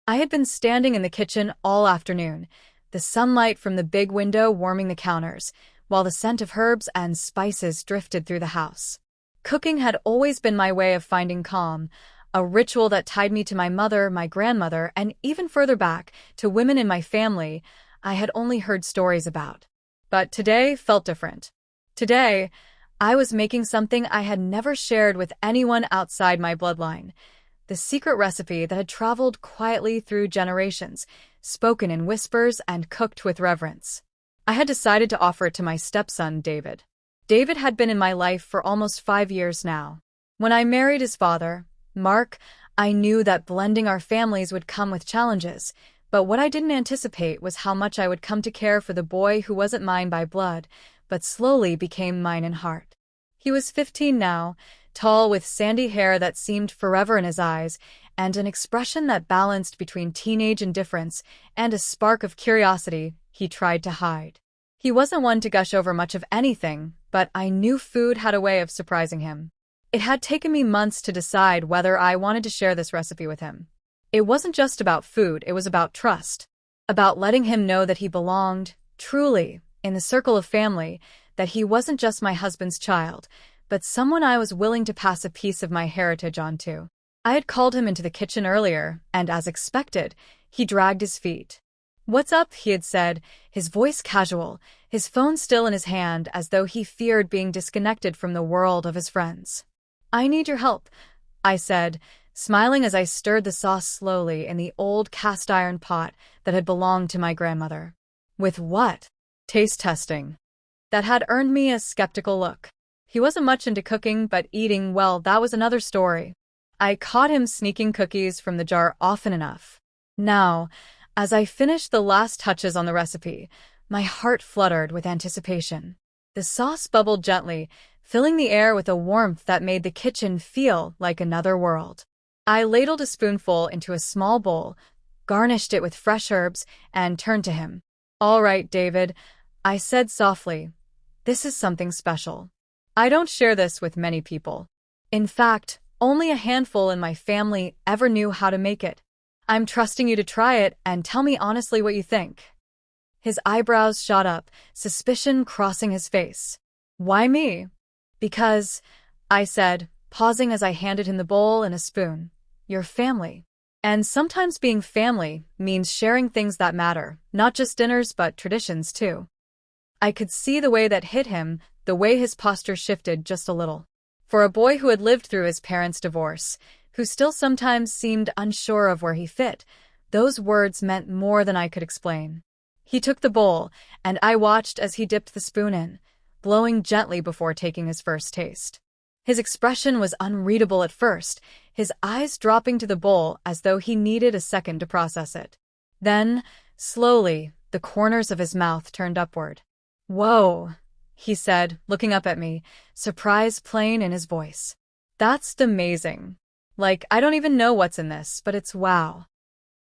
I had been standing in the kitchen all afternoon, the sunlight from the big window warming the counters, while the scent of herbs and spices drifted through the house. Cooking had always been my way of finding calm, a ritual that tied me to my mother, my grandmother, and even further back, to women in my family I had only heard stories about. But today felt different. Today, I was making something I had never shared with anyone outside my bloodline. The secret recipe that had traveled quietly through generations, spoken in whispers and cooked with reverence. I had decided to offer it to my stepson, David. David had been in my life for almost 5 years now. When I married his father, Mark, I knew that blending our families would come with challenges, but what I didn't anticipate was how much I would come to care for the boy who wasn't mine by blood, but slowly became mine in heart. He was 15 now, tall with sandy hair that seemed forever in his eyes, and an expression that balanced between teenage indifference and a spark of curiosity he tried to hide. He wasn't one to gush over much of anything, but I knew food had a way of surprising him. It had taken me months to decide whether I wanted to share this recipe with him. It wasn't just about food, it was about trust. About letting him know that he belonged, truly, in the circle of family, that he wasn't just my husband's child, but someone I was willing to pass a piece of my heritage on to. I had called him into the kitchen earlier, and as expected, he dragged his feet. "What's up?" he had said, his voice casual, his phone still in his hand as though he feared being disconnected from the world of his friends. "I need your help," I said, smiling as I stirred the sauce slowly in the old cast-iron pot that had belonged to my grandmother. "With what?" "Taste testing." That had earned me a skeptical look. He wasn't much into cooking, but eating, well, that was another story. I caught him sneaking cookies from the jar often enough. Now, as I finished the last touches on the recipe, my heart fluttered with anticipation. The sauce bubbled gently, filling the air with a warmth that made the kitchen feel like another world. I ladled a spoonful into a small bowl, garnished it with fresh herbs, and turned to him. "All right, David," I said softly. "This is something special. I don't share this with many people. In fact, only a handful in my family ever knew how to make it. I'm trusting you to try it and tell me honestly what you think." His eyebrows shot up, suspicion crossing his face. "Why me?" "Because," I said, pausing as I handed him the bowl and a spoon, "you're family. And sometimes being family means sharing things that matter, not just dinners but traditions too." I could see the way that hit him, the way his posture shifted just a little. For a boy who had lived through his parents' divorce, who still sometimes seemed unsure of where he fit, those words meant more than I could explain. He took the bowl, and I watched as he dipped the spoon in, blowing gently before taking his first taste. His expression was unreadable at first, his eyes dropping to the bowl as though he needed a second to process it. Then, slowly, the corners of his mouth turned upward. "Whoa," he said, looking up at me, surprise plain in his voice. "That's amazing. Like, I don't even know what's in this, but it's wow."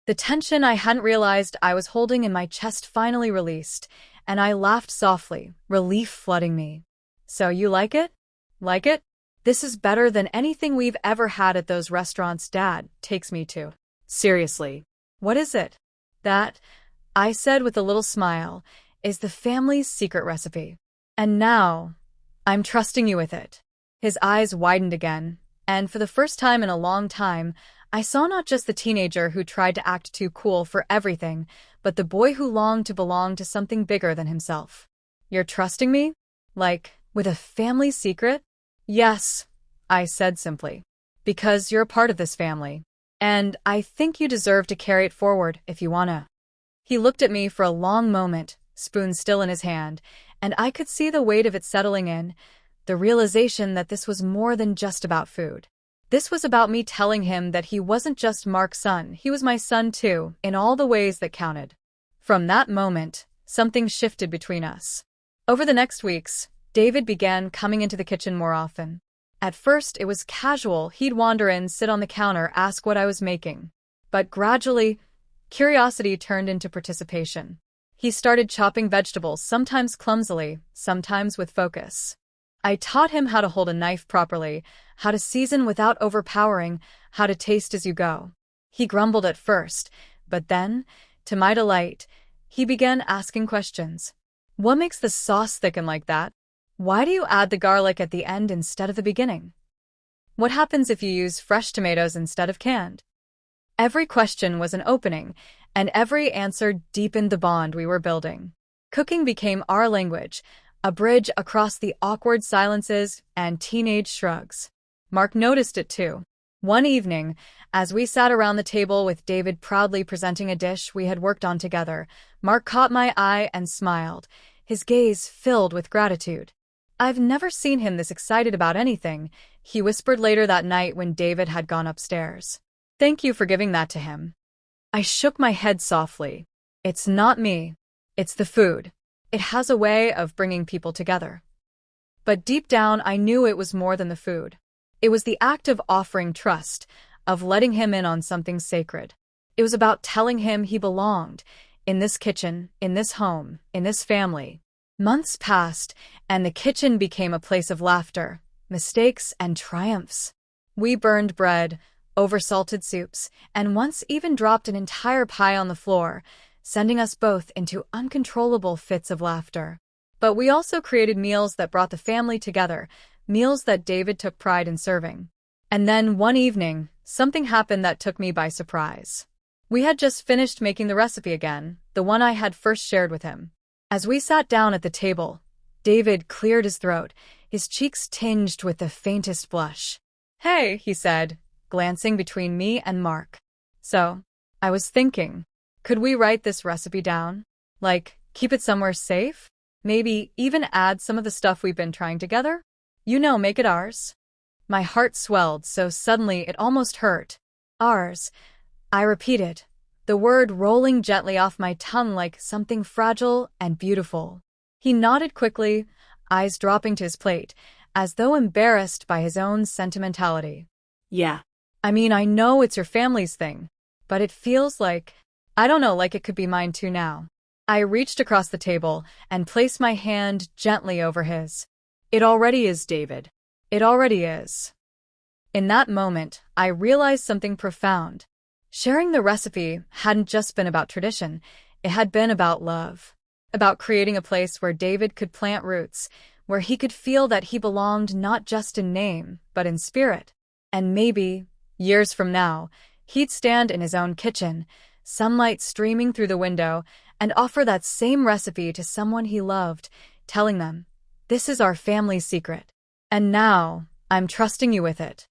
The tension I hadn't realized I was holding in my chest finally released, and I laughed softly, relief flooding me. "So you like it? Like it? This is better than anything we've ever had at those restaurants Dad takes me to." "Seriously. What is it?" "That," I said with a little smile, "is the family's secret recipe. And now, I'm trusting you with it." His eyes widened again, and for the first time in a long time, I saw not just the teenager who tried to act too cool for everything, but the boy who longed to belong to something bigger than himself. "You're trusting me? Like, with a family secret?" "Yes," I said simply. "Because you're a part of this family. And I think you deserve to carry it forward if you wanna." He looked at me for a long moment, spoon still in his hand, and I could see the weight of it settling in, the realization that this was more than just about food. This was about me telling him that he wasn't just Mark's son, he was my son too, in all the ways that counted. From that moment, something shifted between us. Over the next weeks, David began coming into the kitchen more often. At first, it was casual. He'd wander in, sit on the counter, ask what I was making. But gradually, curiosity turned into participation. He started chopping vegetables, sometimes clumsily, sometimes with focus. I taught him how to hold a knife properly, how to season without overpowering, how to taste as you go. He grumbled at first, but then, to my delight, he began asking questions. What makes the sauce thicken like that? Why do you add the garlic at the end instead of the beginning? What happens if you use fresh tomatoes instead of canned? Every question was an opening, and every answer deepened the bond we were building. Cooking became our language, a bridge across the awkward silences and teenage shrugs. Mark noticed it too. One evening, as we sat around the table with David proudly presenting a dish we had worked on together, Mark caught my eye and smiled, his gaze filled with gratitude. I've never seen him this excited about anything, he whispered later that night when David had gone upstairs. Thank you for giving that to him. I shook my head softly. It's not me. It's the food. It has a way of bringing people together. But deep down, I knew it was more than the food. It was the act of offering trust, of letting him in on something sacred. It was about telling him he belonged, in this kitchen, in this home, in this family. Months passed, and the kitchen became a place of laughter, mistakes, and triumphs. We burned bread, oversalted soups, and once even dropped an entire pie on the floor, sending us both into uncontrollable fits of laughter. But we also created meals that brought the family together, meals that David took pride in serving. And then, one evening, something happened that took me by surprise. We had just finished making the recipe again, the one I had first shared with him. As we sat down at the table, David cleared his throat, his cheeks tinged with the faintest blush. Hey, he said, glancing between me and Mark. So, I was thinking, could we write this recipe down? Like, keep it somewhere safe? Maybe even add some of the stuff we've been trying together? You know, make it ours. My heart swelled so suddenly it almost hurt. Ours. I repeated, the word rolling gently off my tongue like something fragile and beautiful. He nodded quickly, eyes dropping to his plate, as though embarrassed by his own sentimentality. Yeah. I mean, I know it's your family's thing, but it feels like, I don't know, like it could be mine too now. I reached across the table and placed my hand gently over his. It already is, David. It already is. In that moment, I realized something profound. Sharing the recipe hadn't just been about tradition, it had been about love. About creating a place where David could plant roots, where he could feel that he belonged not just in name, but in spirit. And maybe, years from now, he'd stand in his own kitchen, sunlight streaming through the window, and offer that same recipe to someone he loved, telling them, "This is our family's secret. And now, I'm trusting you with it."